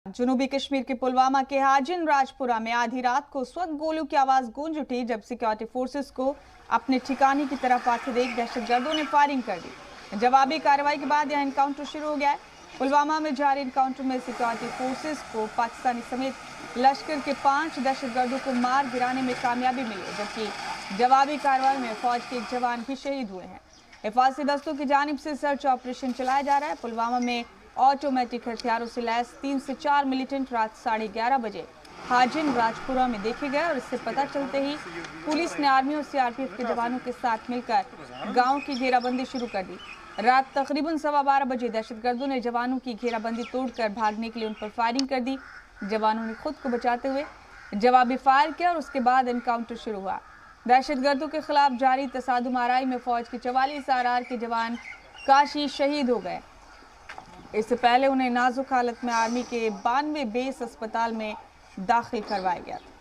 जनूबी कश्मीर के पुलवामा के हाजिन राजपुरा में आधी रात को स्वत गोलियों की आवाज गूंज उठी जब सिक्योरिटी फोर्सेस को अपने ठिकाने की तरफ आते देख दहशतगर्दों ने फायरिंग कर दी। जवाबी कार्रवाई के बाद यह एनकाउंटर शुरू हो गया है। पुलवामा में जारी एनकाउंटर में सिक्योरिटी फोर्सेस को पाकिस्तानी समेत लश्कर के 5 दहशतगर्दों को मार गिराने में कामयाबी मिली है, जबकि जवाबी कार्रवाई में फौज के एक जवान भी शहीद हुए हैं। हिफाजती दस्तों की जानिब से सर्च ऑपरेशन चलाया जा रहा है। पुलवामा में ऑटोमेटिक हथियारों से लैस 3 से 4 मिलिटेंट रात 11:30 बजे हाजिन राजपुरा में देखे गए और इससे पता चलते ही पुलिस ने आर्मी और सीआरपीएफ के जवानों के साथ मिलकर गांव की घेराबंदी शुरू कर दी। रात तकरीबन 12:15 बजे दहशतगर्दों ने जवानों की घेराबंदी तोड़कर भागने के लिए उन पर फायरिंग कर दी। जवानों ने खुद को बचाते हुए जवाबी फायर किया और उसके बाद एनकाउंटर शुरू हुआ। दहशतगर्दों के खिलाफ जारी तसादुम आराई में फौज के 44 आरआर के जवान काशी शहीद हो गए। इससे पहले उन्हें नाजुक हालत में आर्मी के 92 बेस अस्पताल में दाखिल करवाया गया था।